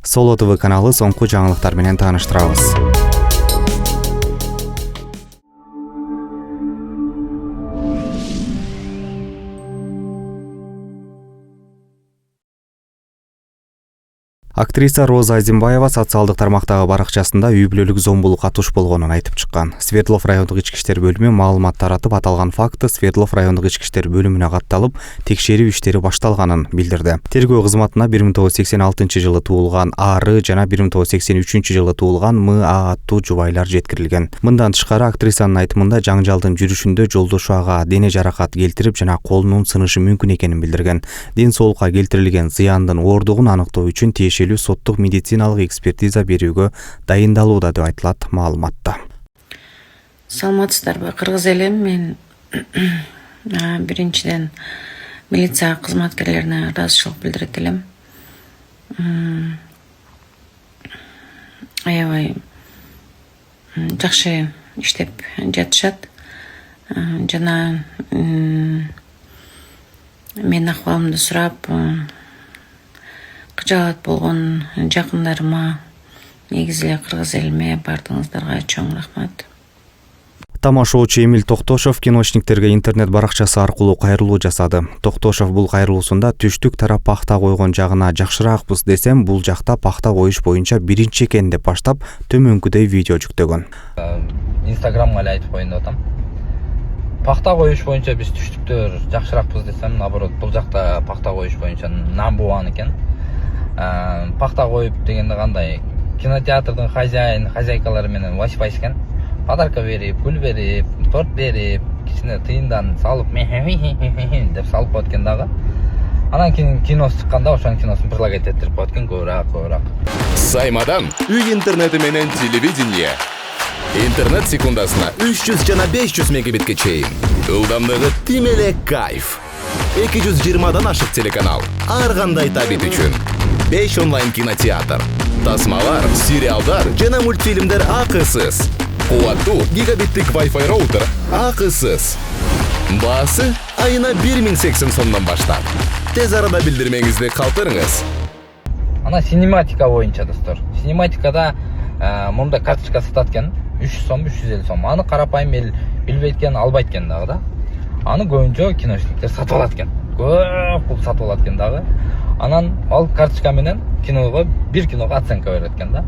Solo TV каналы соңку жаңылыктар менен тааныштырабыз. Актриса Роза Азимбаева социалдык тармактагы баракчасында үй бүлөлүк зомбулукка туш болгонун айтып чыккан. Свердлов райондук ички иштер бөлүмү маалымат таратып, аталган факты Свердлов райондук ички иштер бөлүмүнө катталып, текшерүү иштери башталганын билдирди. Тергөө кызматына 1986 туулган Ары жана 1983 туулган МА аттуу жубайлар жеткирилген. Мындан тышкары актрисанын айтымында жаңжалдын жүрүшүндө жолдошу ага дене жаракат келтирип жана колунун сынышы мүмкүн экенин билдирген. Ден соолукка келтирилген зыяндын оордугун аныктоо үчүн соттук медициналык экспертиза берүүгө дайындалууда деп айтылат маалыматта. Саламатсыздарбы, кыргыз элем. Мен биринчиден милиция кызматкерлерине ыраазычылык билдирет элем. Аябай жакшы иштеп жатышат. Жана мен акыбалымды сурап, кыжаат болгон жакындарыма, негизи эле кыргыз элиме бардыгыңыздарга чоң рахмат. Тамашоочу Эмиль Токтошов киночниктерге интернет баракчасы аркылуу кайрылуу жасады. Токтошов бул кайрылуусунда түштүк тарап пахта койгон жагына жакшыраакпыз десем, бул жакта пахта коюш боюнча биринчи экен деп баштап төмөнкүдөй видео жүктөгөн. Инстаграмга эле айтып коеюн деп атам. Пахта коюш боюнча биз түштүктөр жакшыраакпыз десем, наоборот, бул жакта пахта коюш боюнча number 1 экен. Пахта коюп дегенде кандай? Кинотеатрдын хозяйкалары менен вайспайскен. Подарка берип, гүл берип, торт берип, кичине тыйындан салып деп салып коёт дагы. Анан кийин киносы чыкканда ошонун киносун предлагать этирип коёт экен көбүрөөк. Саймадан үй интернети менен телевидение. Интернет секундасына 300 жана 500 мегабитке чейин. Ылдамдыгы тим эле кайф. 220дан ашык телеканал. Ар кандай табит үчүн. 5 онлайн кинотеатр. Тасмалар, сериалдар жана мультфильмдер акысыз. Кубаттуу гигабиттик Wi-Fi роутер акысыз. Баасы айына 1080 сомдон баштап. Тез арада билдирмеңизди калтырыңыз. Ана синематика боюнча достор. Синематикада монда карточка сатат экен. 300 сом, 350 сом. Аны карапайым эл билбейт экен, албайт экен дагы да. Аны көбүнчө киночниктер сатып алат экен. Көп пул сатып алат экен дагы. Анан ал карточка менен бир киного оценка берет экен да.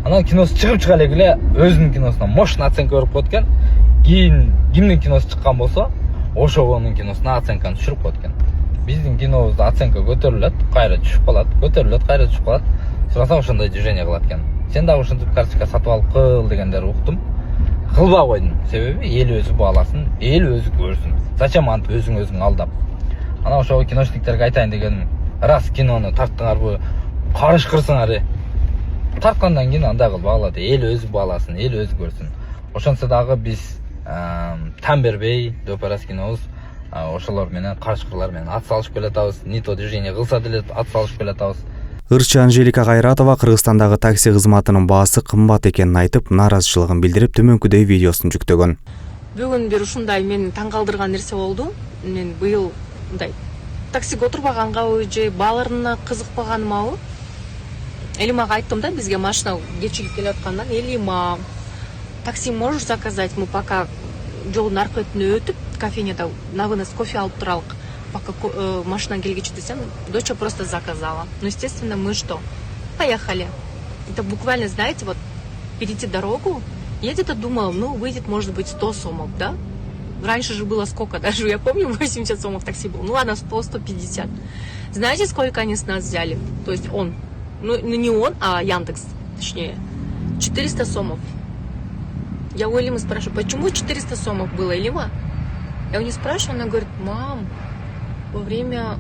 Анан киносы чыгып чыга эле өзүнүн киносуна мощный оценка берип коет экен. Кийин кимдин киносу чыккан болсо, ошонун киносуна оценканы түшүрүп коет экен. Биздин кинобузда оценка көтөрүлөт, кайра түшүп калат, көтөрүлөт, кайра түшүп калат. Сурасаң ошондой движение кылат экен. Сен дагы ушинтип карточка сатып алып кыл дегендерди уктум. Кылба койдум. Себеби эл өзү бааласын, эл өзү көрсүн. Зачем антип өзүң алдап? Ана ошол киночниктерге айтайын дегеним, раз кинону тарттыңарбы, карышкырсыңар. Тарткандан кийин андай кылып баалады. Эл өзү бааласын, эл өзү көрсүн. Ошонсо дагы биз там бербей, дөпөрас кинобуз ошолор менен карышкырлар менен ат салышып келатабыз. Не то движение кылса деле ат салышып келатабыз. Ырчы Анжелика Кайратова Кыргызстандагы такси кызматынын баасы кымбат экенин айтып, нааразычылыгын билдирип, төмөнкүдөй видеосун жүктөгөн. Бүгүн бир ушундай мени таң калтырган нерсе болду. Мен быйыл мындай таксиге отурбагангабы же бааларына кызыкпаганымабы? Элимага айттым да, бизге машина кечигип келаткандан, Элима, такси можешь заказать? Мы пока жолдун аркы бетине өтүп, кафенеда на вынос кофе алып туралык. Пока машина келгиче десем, доча просто заказала. Ну, естественно, мы что? Поехали. Это буквально, знаете, вот перейти дорогу. Я где-то думала, ну, выйдет, может быть, 100 сомов, да? Раньше же было сколько даже, я помню, 80 сомов такси был. Ну ладно, 100-150. Знаете, сколько они с нас взяли? То есть он, ну не он, а Яндекс, точнее, 400 сомов. Я у Элимы спрашиваю, почему 400 сомов было, Элима? Я у нее спрашиваю, она говорит, мам, во время,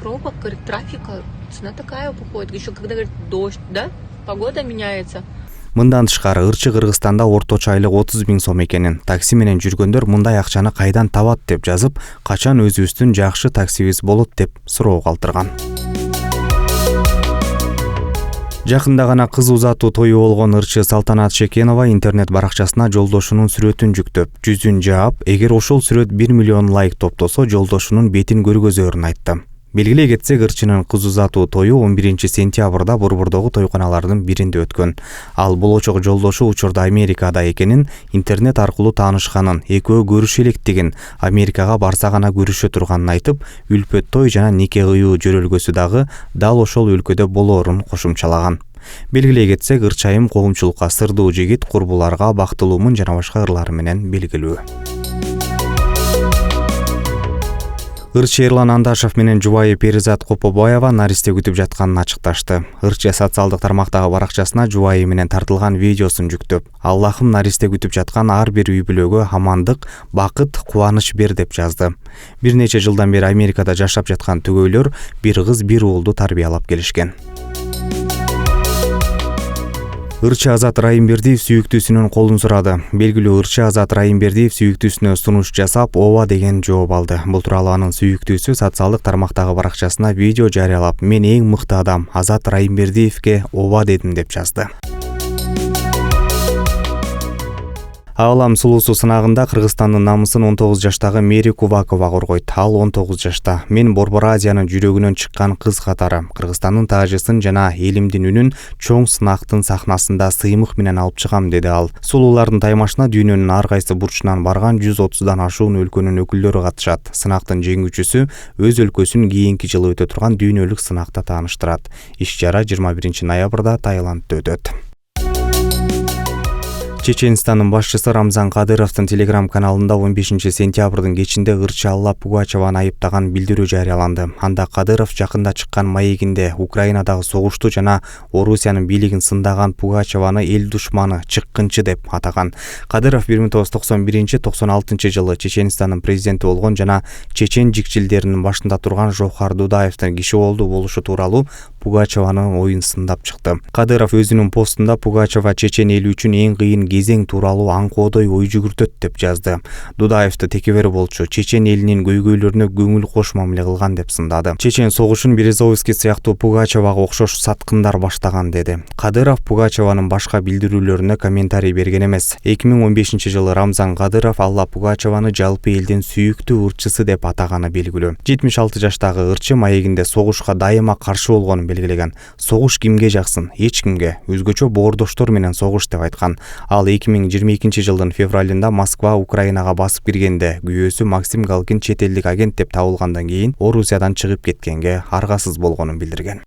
пробок, говорит, трафика, цена такая уходит. Еще когда, говорит, дождь, да, погода меняется. Мындан тышкары ырчы Кыргызстанда орточо айлык 30 000 сом экенин, такси менен жүргөндөр мындай акчаны кайдан табат деп жазып, качан өзүбүздүн жакшы таксибиз болот деп суроо калтырган. Жакында гана кыз узатуу тою болгон ырчы Салтанат Шекенова интернет баракчасына жолдошунун сүрөтүн жүктөп, жүзүн жаап, эгер ошол сүрөт 1 миллион лайк топтосо, жолдошунун бетин көргөзөрүн айтты. Белгилей кетсек, ырчынын кыз узатуу тою 11 сентябрда Борбордогу тойканалардын биринде өткөн. Ал болочок жолдошу учурда Америкада экенин, интернет аркылуу таанышканын, экөө көрүшө электигин, Америкага барса гана көрүшө турганын айтып, үлпөт той жана нике кыюу жөрөлгөсү дагы дал ошол өлкөдө болоорун кошумчалаган. Белгилей кетсек, ырчайым коомчулукка сырдуу жигит, курбуларга бактылуумун жана башка ырлары менен белгилүү. Ырчы Эрлан Андашев менен жубайы Перизат Копобаева наристе күтүп жатканын ачыкташты. Ырчы социалдык тармактагы баракчасына жубайы менен тартылган видеосун жүктөп, Аллахым наристе күтүп жаткан ар бир үй бүлөгө амандык, бакыт, кубаныч бер деп жазды. Бир нече жылдан бери Америкада жашап жаткан түгөйлөр бир кыз, бир уулду тарбиялап келишкен. Ырчы Азат Райымбердиев сүйүктүүсүнүн колун сурады. Белгилүү ырчы Азат Райымбердиев сүйүктүүсүнө сунуш жасап, ооба деген жооп алды. Бул тууралуу анын сүйүктүүсү социалдык тармактагы баракчасына видео жарыялап, мен эң мыкты адам Азат Райымбердиевке ооба дедим деп жазды. Аалам сулуусу сынагында Кыргызстандын намысын 19 жаштагы Мери Кувакова коргойт. Ал 19 жашта. Мен Борбор Азиянын жүрөгүнөн чыккан кыз катары. Кыргызстандын таажысын жана элимдин үнүн чоң сынактын сахнасында сыймык менен алып чыгам, деди ал. Сулуулардын таймашына дүйнөнүн ар кайсы бурчунан барган 130дан ашуун өлкөнүн өкүлдөрү катышат. Сынактын жеңүүчүсү өз өлкөсүн кийинки жылы өтө турган дүйнөлүк сынакта тааныштырат. Иш-чара 21 ноябрда Таиландда өтөт. Чеченстандын башчысы Рамзан Кадыровдун Telegram каналында 15 сентябрдын кечинде ырчы Алла Пугачеваны айыптаган билдирүү жарыяланды. Анда Кадыров жакында чыккан маегинде Украинадагы согушту жана Орусиянын бийлигин сындаган Пугачеваны эл душманы, чыккынчы деп атаган. Кадыров 1991-96 жылы Чеченстандын президенти болгон жана чечен жикчилдеринин башында турган Жохар Дудаевдин киши оолду болушу тууралуу Пугачеванын оюн сындап чыкты. Кадыров өзүнүн постунда Пугачева чечен эли үчүн эң кыйын кезең тууралуу аңкоодой ой жүгүртөт деп жазды. Дудаевди текебер болчу, чечен элинин көйгөйлөрүнө көңүл кош мамиле кылган деп сындады. Чечен согушун Березовский сыяктуу Пугачевага окшош саткындар баштаган деди. Кадыров Пугачеванын башка билдирүүлөрүнө комментарий берген эмес. 2015 жылы Рамзан Кадыров Алла Пугачеваны жалпы элдин сүйүктүү ырчысы деп атаганы белгилүү. 76 жаштагы ырчы маегинде согушка дайыма каршы болгонун белгилеген. Согуш кимге жаксын? Эч кимге. Өзгөчө боордоштор менен согуш деп айткан. Ал 2022 жылдын февралында Москва Украинага басып киргенде күйөөсү Максим Галкин чет элдик агент деп табылгандан кийин Орусиядан чыгып кеткенге аргасыз болгонун билдирген.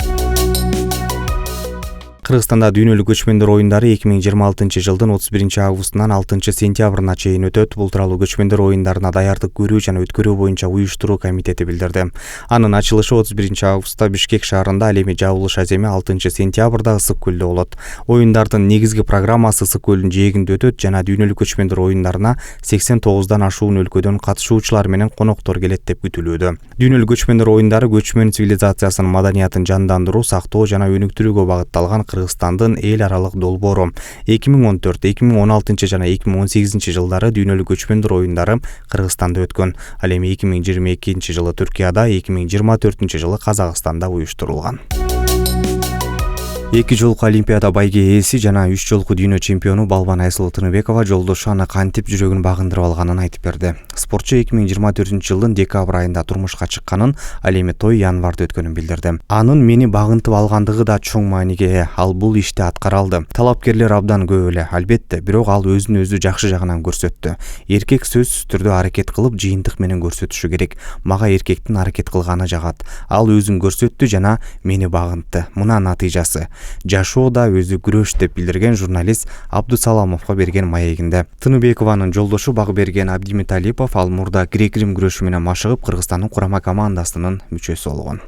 Кыргызстанда дүйнөлүк көчмөндөр оюндары 2026 жылдын 31 августунан 6 сентябрына чейин өтөт. Бул тууралуу көчмөндөр оюндарына даярдык көрүү жана өткөрүү боюнча уюштуруу комитети билдирди. Анын ачылышы 31 августта Бишкек шаарында, ал эми жабылыш аземи 6 сентябрда Ысык көлдө болот. Оюндардын негизги программасы Ысык көлдүн жээгинде өтөт жана дүйнөлүк көчмөндөр оюндарына 89дан ашуун өлкөдөн катышуучулар менен коноктор келет деп күтүлүүдө. Дүйнөлүк көчмөндөр оюндары көчмөн цивилизациясынын маданиятын жандандыруу, сактоо жана өнүктүрүүгө багытталган Кыргызстандын эл аралык долбоору. 2014, 2016 жана 2018 жылдары дүйнөлүк көчмөндөр оюндары Кыргызстанда өткөн. Ал эми 2022 жылы Түркияда, 2024 жылы Казакстанда уюштурулган. 2 жолку Олимпиада байге ээси жана 3 жолку дүйнө чемпиону Балбан Айсулуу Тыныбекова жолдошу аны кантип жүрөгүн багындырып алганын айтып берди. Спортчу 2024 жылдын декабрь айында турмушка чыкканын, ал эми той январда өткөнүн билдирди. Анын мени багынтып алгандыгы да чоң мааниге ээ. Ал бул ишти аткара алды. Талапкерлер абдан көп эле, албетте, бирок ал өзүн өзү жакшы жагынан көрсөттү. Эркек сөзсүз түрдө аракет кылып, жыйынтык менен көрсөтүшү керек. Мага эркектин аракет кылганы жагат. Ал өзүн көрсөттү жана мени багынтты. Мына натыйжасы. Жашоодо өзү күрөш деп билдирген журналист Абдусаламовго берген маегинде. Тыныбекованын жолдошу Багберген Абдимиталипов ал мурда грек-рим күрөшү менен машыгып Кыргызстандын курама командасынын мүчөсү болгон.